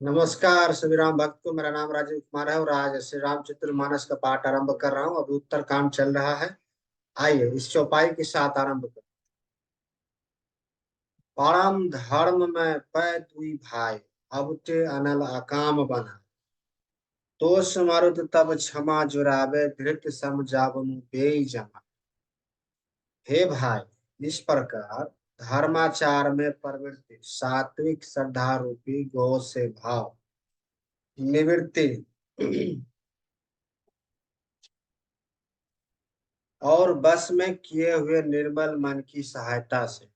नमस्कार सभी राम भक्त को। मेरा नाम राजीव कुमार है और आज श्री रामचरित्र मानस का पाठ आरंभ कर रहा हूँ। अभी उत्तर कांड चल रहा है। आइए इस चौपाई के साथ आरंभ करें। परम धर्म में पै दुई भाई, अब ते अनल अकाम बना। तोष मरुत तब क्षमा जुरावे, धृत सम जावनु बेई जमा। हे भाई, इस प्रकार धर्माचार में प्रवृत्ति सात्विक श्रद्धा रूपी गौ से भाव निवृत्ति और बस में किए हुए निर्मल मन की सहायता से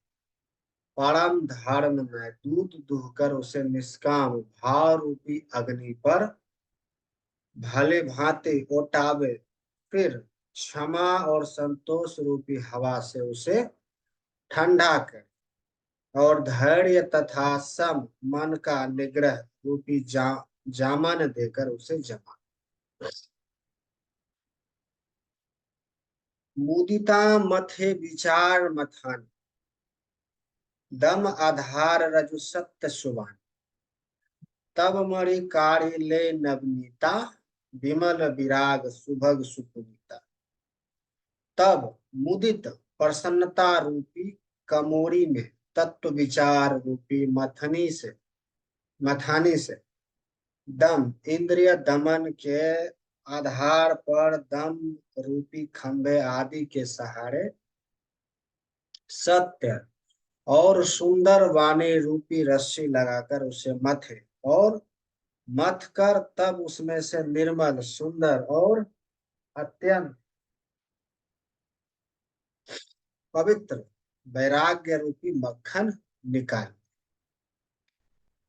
परम धर्म में दूध दुहकर उसे निष्काम भाव रूपी अग्नि पर भले भांति ओटावे, फिर क्षमा और संतोष रूपी हवा से उसे ठंडा कर और धैर्य तथा सम मन का निग्रह रूपी जामन देकर उसे जमा। मुदिता मथे विचार मथान, दम आधार रजु सत्य सुबान। तब मणि कार्य ले नवनीता, विमल विराग सुभग सुपुनीता। तब मुदित प्रसन्नता रूपी कमोरी में तत्व विचार रूपी मथानी से दम इंद्रिय दमन के आधार पर दम रूपी खंभे आदि के सहारे सत्य और सुंदर वाणी रूपी रस्सी लगाकर उसे मथे और मथ कर तब उसमें से निर्मल सुंदर और अत्यंत पवित्र वैराग्य रूपी मक्खन निकाल।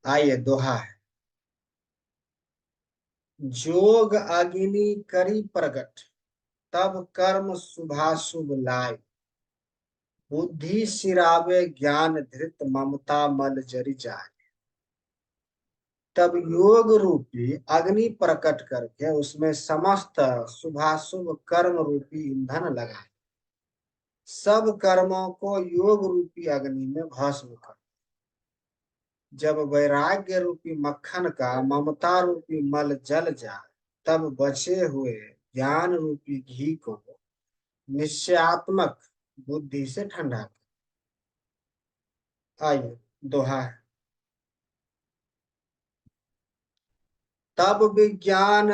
आइए दोहा है। जोग अग्नि करी प्रगट, तब कर्म शुभाशुभ लाए। बुद्धि सिरावे ज्ञान धृत, ममता मल जरी जाए। तब योग रूपी अग्नि प्रकट करके उसमें समस्त शुभाशुभ कर्म रूपी ईंधन लगाए। सब कर्मों को योग रूपी अग्नि में भस्म कर जब वैराग्य रूपी मक्खन का ममता रूपी मल जल जाए, तब बचे हुए ज्ञान रूपी घी को निश्चयात्मक बुद्धि से ठंडा कर। आइए दोहा है। तब विज्ञान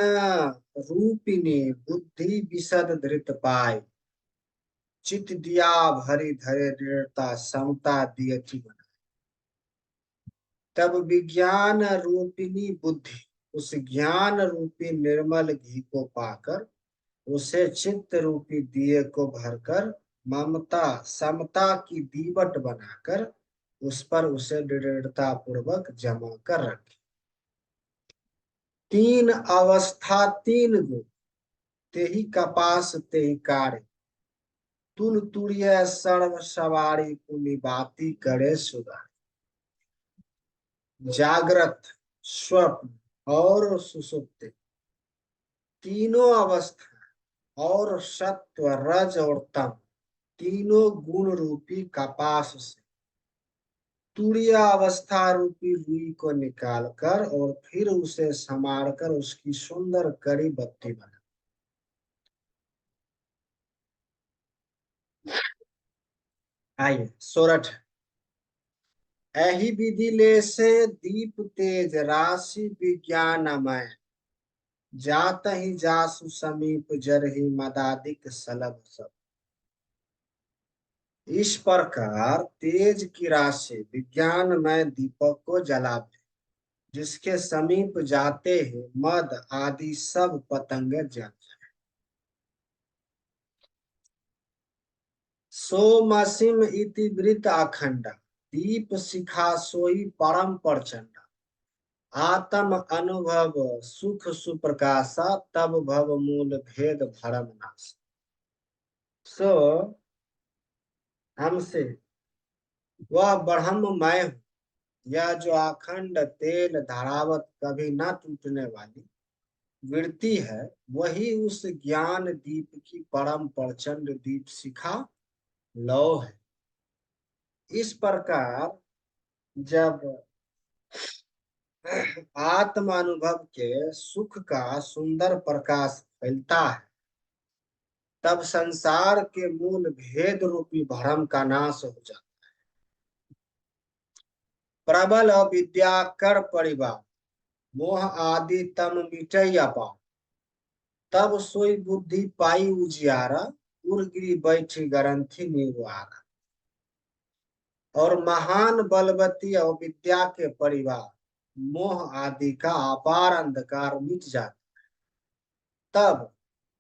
रूपिणी बुद्धि विशद धृत पाई, चित दिया भरी धरे दृढ़ता समता दियति बना। तब विज्ञान रूपिणी बुद्धि उस ज्ञान रूपी निर्मल घी को पाकर उसे चित्त रूपी दिए को भरकर ममता समता की दीवट बनाकर उस पर उसे दृढ़ता पूर्वक जमा कर रखे। तीन अवस्था तीन गुण, तेहि कपास तेहि कार्य। तुल तुड़िय सर्व सवारी, पुनि बाती करे सुधार। जागृत, स्वप्न और सुषुप्ति तीनों अवस्था और सत्व रज और तम तीनों गुण रूपी कपास से तुरीय अवस्था रूपी रुई को निकालकर और फिर उसे संवारकर उसकी सुंदर कड़ी बत्ती बना। आइए सोरठ। एहि विधि ले से दीप तेज राशि विज्ञानमय, जात ही जासु समीप जरहि मदादिक सलभ सब। इस प्रकार तेज की राशि विज्ञान में दीपक को जलाते, जिसके समीप जाते ही मद आदि सब पतंगे जल जाए। सोमसिम इति वृत अखंड, दीप शिखा सोई परम प्रचंड। आत्म अनुभव सुख सुप्रकाशा, तब भव मूल भेद भरम नाश। सो हमसे वह ब्रह्म मैं हूँ, यह जो अखंड तेल धारावत कभी न टूटने वाली वृत्ति है, वही उस ज्ञान दीप की परम प्रचंड दीप शिखा लौ है। इस प्रकार जब आत्मानुभव के सुख का सुंदर प्रकाश फैलता है, तब संसार के मूल भेद रूपी भ्रम का नाश हो जाता है। प्रबल अविद्या कर परिवार, मोह आदि तम मिटई अपार, तब सोई बुद्धि पाई उजियारा, उर्गिरी बैठी ग्रंथि निर्वारा। और महान बलवती अविद्या के परिवार, मोह आदि का अपार अंधकार मिट जाता, तब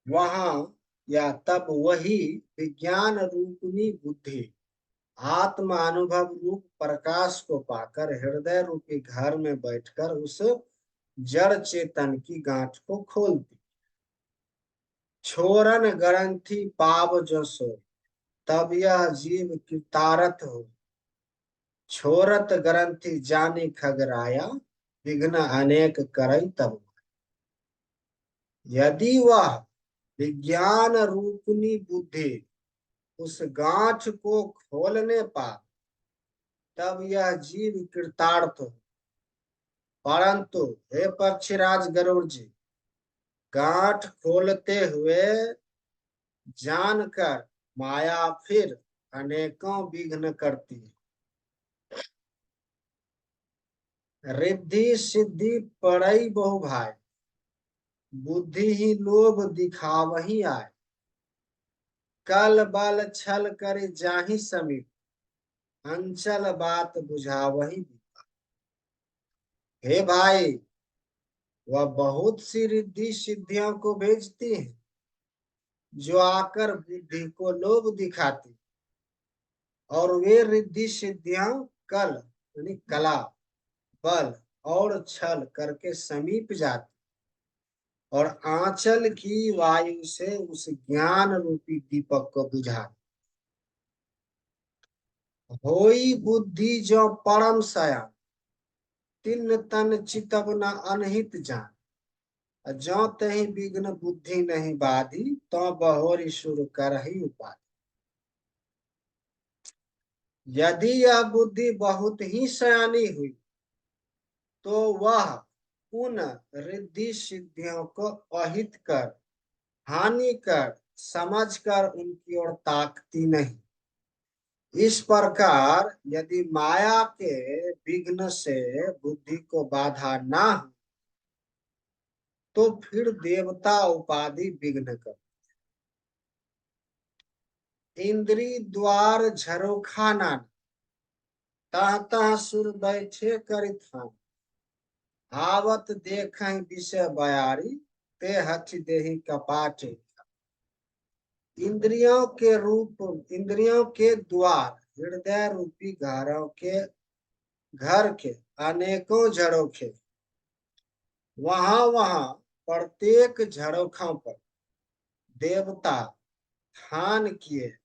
वहां या तब वही विज्ञान रूपनी बुद्धि आत्म अनुभव रूप प्रकाश को पाकर हृदय रूपी घर में बैठकर उस जड़ चेतन की गांठ को खोलती। छोरन ग्रंथि पाव जो सो, तब यह जीव कृतारथ हो। छोरत ग्रंथि जानी खगराया, विघ्न अनेक करई तब। यदि वह विज्ञान रूपनी बुद्धि उस गांठ को खोलने पा, तब यह जीव कृतार्थ हो। परंतु हे पक्षीराज गरुड़ जी, गांठ खोलते हुए जानकर माया फिर अनेकों विघ्न करती है। रिद्धि सिद्धि पड़ई बहु भाई, बुद्धि ही लोभ दिखावही आए। कल बल छल कर जाहि समीप, अंचल बात बुझावही। हे भाई, वह बहुत सी रिद्धि सिद्धियों को भेजती है, जो आकर बुद्धि को लोभ दिखाती, और वे रिद्धि सिद्धियां कल यानी कला, बल और छल करके समीप जाती, और आंचल की वायु से उस ज्ञान रूपी दीपक को बुझाती। होई बुद्धि जो परम सया, तिन्न तन चितब न अनहित जान। जो तही विघ्न बुद्धि नहीं बाधी, तो बहोरी सुर कर ही उपाधि। यदि यह बुद्धि बहुत ही सयानी हुई, तो वह उन रिद्धि सिद्धियों को अहित कर, हानि कर समझकर उनकी ओर ताकती नहीं। इस प्रकार यदि माया के विघ्न से बुद्धि को बाधा ना हो, तो फिर देवता उपाधि विघ्न कर। इंद्री द्वार झरोखा नान, तह तह सुर बैठे करिथान। आवत देख विषय बयारी, ते हठ देहि कपाटे। इंद्रियों के द्वार हृदय रूपी घर के अनेकों झरोखे, वहां वहां प्रत्येक झरोखों पर देवता ध्यान किए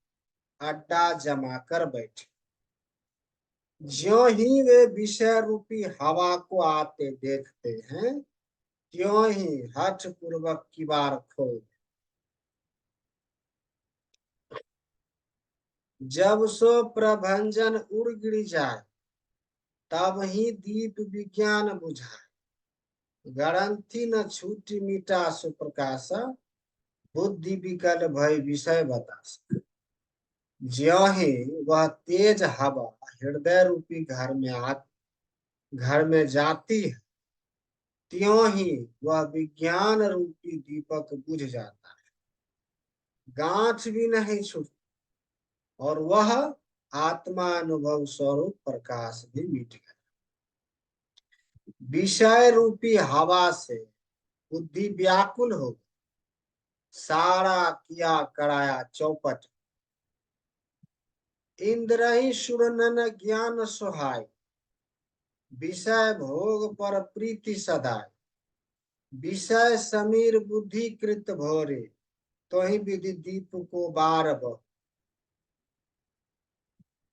अड्डा जमा कर बैठे। ज्यों ही वे विषय रूपी हवा को आते देखते हैं, त्यों ही हठ पूर्वक किवाड़ खोल। जब सो प्रभंजन उड़ गिर जाए, तब ही दीप विज्ञान बुझाए। ग्रंथि न छूटी मिटा सुप्रकाशा, बुद्धि विकल भय विषय बतासा। ज्यों ही वह तेज हवा हृदय रूपी घर में जाती है, त्यों ही वह विज्ञान रूपी दीपक बुझ जाता है। गांठ भी नहीं छूटती, और वह आत्मा अनुभव स्वरूप प्रकाश भी मिट गया। विषय रूपी हवा से बुद्धि व्याकुल हो गई, सारा किया कराया चौपट। इंद्रहि सुरनन ज्ञान सुहाय, विषय भोग पर प्रीति सदाय। विषय समीर बुद्धि कृत भोरे, तो ही विधि दीप को बार बह।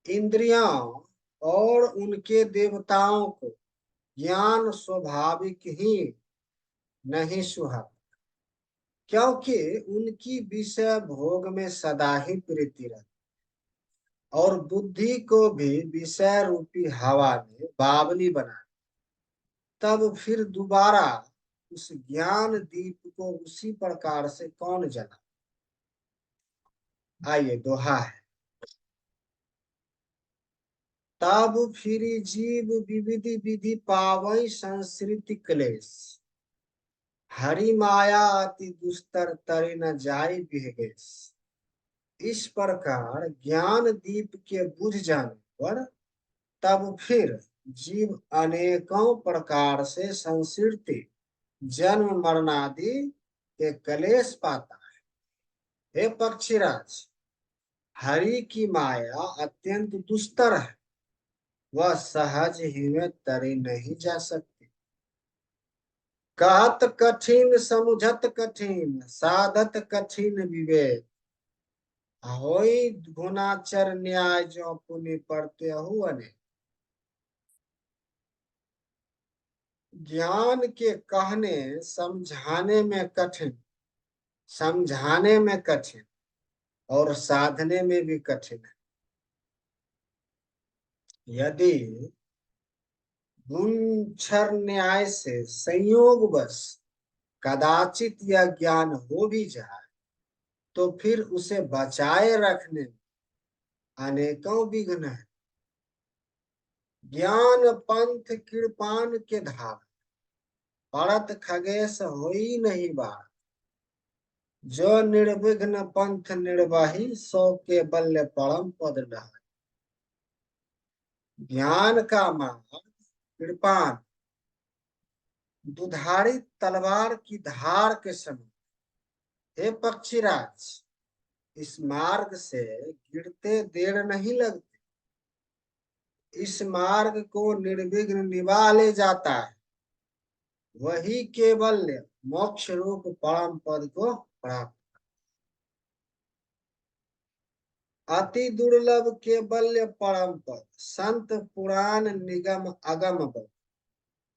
इंद्रियां और उनके देवताओं को ज्ञान स्वाभाविक ही नहीं सुहाता, क्योंकि उनकी विषय भोग में सदा ही प्रीति रहती, और बुद्धि को भी विषय रूपी हवा ने बावली बना। तब फिर दोबारा उस ज्ञान दीप को उसी प्रकार से कौन जला। आइए दोहा है। तब फिर जीव विविधि विधि पावई संसृति क्लेश, हरि माया अति दुस्तर तरे न जाय विहगेश। इस प्रकार ज्ञान दीप के बुझ जाने पर तब फिर जीव अनेकों प्रकार से संसृति जन्म मरणादि के कलेश पाता है। हे पक्षीराज, हरि की माया अत्यंत दुस्तर है, वह सहज ही में तरी नहीं जा सकती। कहत कठिन समुझत कठिन, साधत कठिन विवेक, होई गुनाचर न्याय जो पुनि पड़ते हुए। ज्ञान के कहने समझाने में कठिन और साधने में भी कठिन है। यदि गुणक्षर न्याय से संयोगवश कदाचित यह ज्ञान हो भी जाए तो फिर उसे बचाए रखने में अनेकों विघ्न है। ज्ञान पंथ कृपान के धार, पड़त खगेश होई नहीं बार। जो निर्विघ्न पंथ निर्वाही, सो के बल्य परम पद रहा। ज्ञान का मार्ग कृपान दुधारी तलवार की धार के समान। हे पक्षीराज, इस मार्ग से गिरते देर नहीं लगती। इस मार्ग को निर्विघ्न निभा ले जाता है, वही केवल मोक्ष रूप परम पद को प्राप्त। अति दुर्लभ केवल्य परम पद, संत पुराण निगम अगम बद।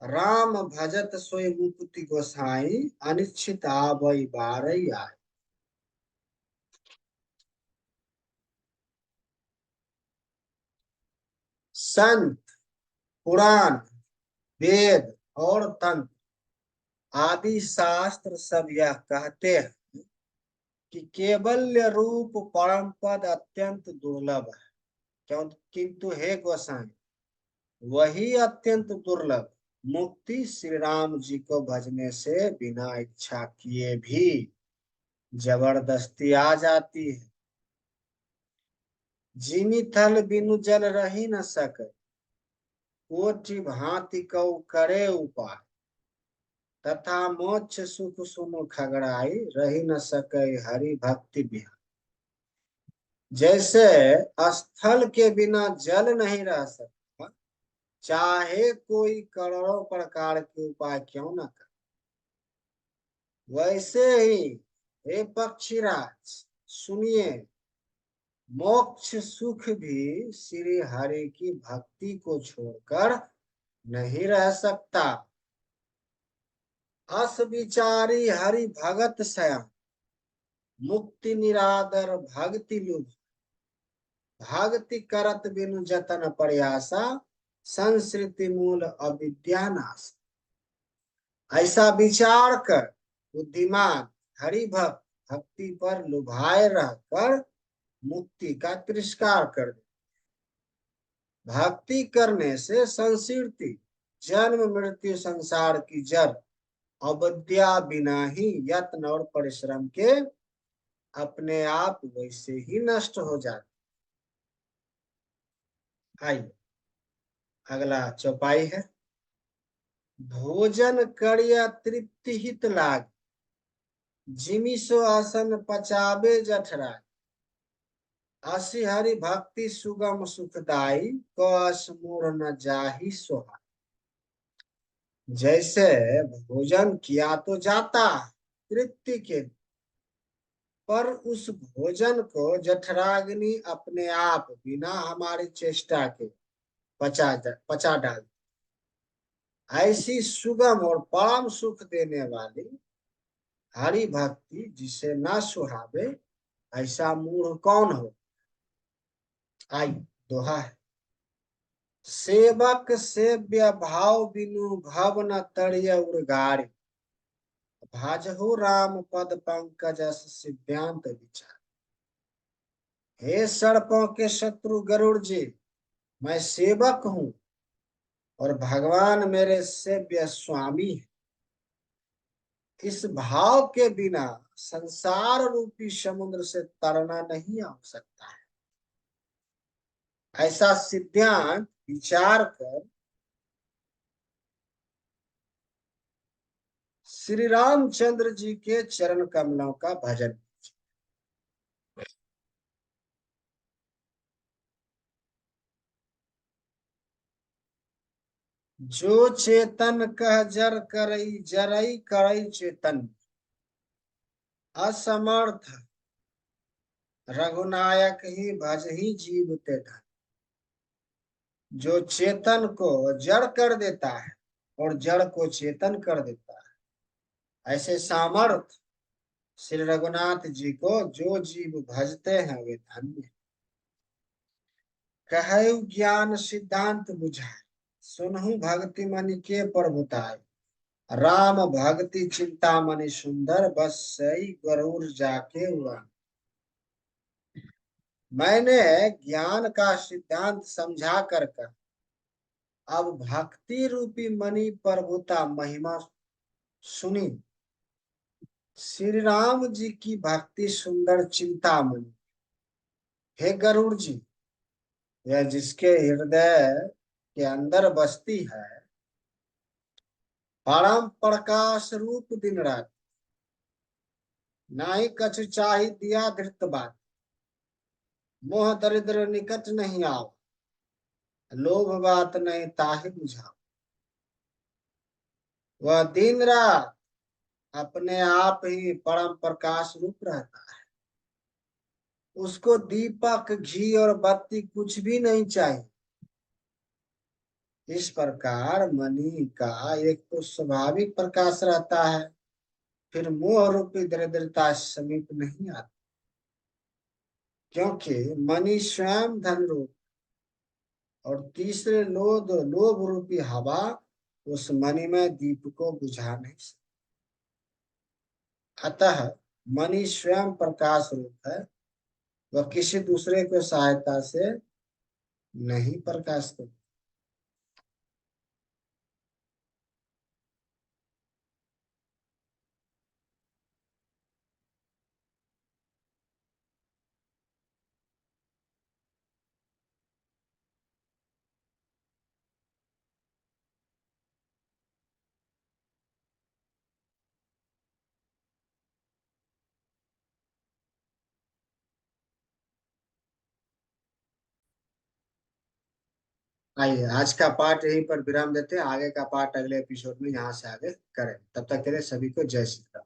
राम भजत सोई मुक्ति गोसाई, अनिश्चित आवई बारई आए। संत, पुराण, वेद और तंत्र आदि शास्त्र सब यह कहते हैं कि केवल्य रूप परम पद अत्यंत दुर्लभ है। क्यों? किंतु हे गोसाई, वही अत्यंत दुर्लभ मुक्ति श्री राम जी को भजने से बिना इच्छा किए भी जबरदस्ती आ जाती है। जिमी थल बिनु जल रही न सके, कोटि भांति कौ करे उपाय। तथा मोक्ष सुख सुनु खगड़ाई, रही न सके हरि भक्ति बिहार। जैसे स्थल के बिना जल नहीं रह सकता, चाहे कोई करोड़ों प्रकार के उपाय क्यों न करे, वैसे ही हे पक्षीराज सुनिए, मोक्ष सुख भी श्री हरि की भक्ति को छोड़कर नहीं रह सकता। अस विचारी हरि भगत सया, मुक्ति निरादर भक्ति लुभ। भक्ति करत बिनु जतन प्रयासा, संस्कृति मूल अविद्या नाश। ऐसा विचार कर बुद्धिमान हरि भक्त भक्ति पर लुभाए रहकर मुक्ति का तिरस्कार कर दे। भक्ति करने से संस्कृति जन्म मृत्यु संसार की जड़ अविद्या बिना ही यत्न और परिश्रम के अपने आप वैसे ही नष्ट हो जाती। आइए अगला चौपाई है। भोजन करिया तृप्ति हित लाग, जिमि सो आसन पचाबे जठराय। असी हरि भक्ति सुगम सुखदाई, कस मूढ़ न जाहि सोहा। जैसे भोजन किया तो जाता तृप्ति के, पर उस भोजन को जठराग्नि अपने आप बिना हमारी चेष्टा के पचा डाल। ऐसी सुगम और परम सुख देने वाली हरि भक्ति जिसे न सुहावे, ऐसा मूढ़ कौन हो। आई दोहा है। सेवक सेव्य भाव बिनु भव न तड़िय उर्गारी। भाजहु राम पद पंकज अस सिद्धांत विचार। हे सर्पों के शत्रु गरुड़ जी, मैं सेवक हूँ और भगवान मेरे सेव्य स्वामी है। इस भाव के बिना संसार रूपी समुद्र से तरना नहीं आ सकता है। ऐसा सिद्धांत विचार कर श्री रामचंद्र जी के चरण कमलों का भजन। जो चेतन कह जर करई जरई करई चेतन। असमर्थ रघुनायक ही भज ही जीव ते धन। जो चेतन को जड़ कर देता है और जड़ को चेतन कर देता है, ऐसे सामर्थ श्री रघुनाथ जी को जो जीव भजते हैं वे धन्य। कहु ज्ञान सिद्धांत बुझाए, सुनहु भक्ति मनि के प्रभुताय। राम भक्ति चिंता मनि सुंदर, बस सई गरूर जाके हुआ। मैंने ज्ञान का सिद्धांत समझा कर अब भक्ति रूपी मणि प्रभुता महिमा सुनी। श्री राम जी की भक्ति सुंदर चिंतामणि। हे गरुड़ जी, यह जिसके हृदय के अंदर बसती है, परम प्रकाश रूप दिन रात। ना ही कछु चाही दिया धृत बात। मोह दरिद्र निकट नहीं आओ, लोभ बात नहीं ताहि बुझाओ। वह दिन रात अपने आप ही परम प्रकाश रूप रहता है। उसको दीपक घी और बत्ती कुछ भी नहीं चाहिए। इस प्रकार मणि का एक तो स्वाभाविक प्रकाश रहता है, फिर मोह रूपी दरिद्रता समीप नहीं आती, क्योंकि मणि स्वयं धन रूप और तीसरे लोभ रूपी हवा उस मणि में दीप को बुझा नहीं सकती। अतः मणि स्वयं प्रकाश रूप है, वह किसी दूसरे को सहायता से नहीं प्रकाश करती। आइए आज का पाठ यहीं पर विराम देते हैं, आगे का पाठ अगले एपिसोड में यहाँ से आगे करें। तब तक के लिए सभी को जय श्री राम।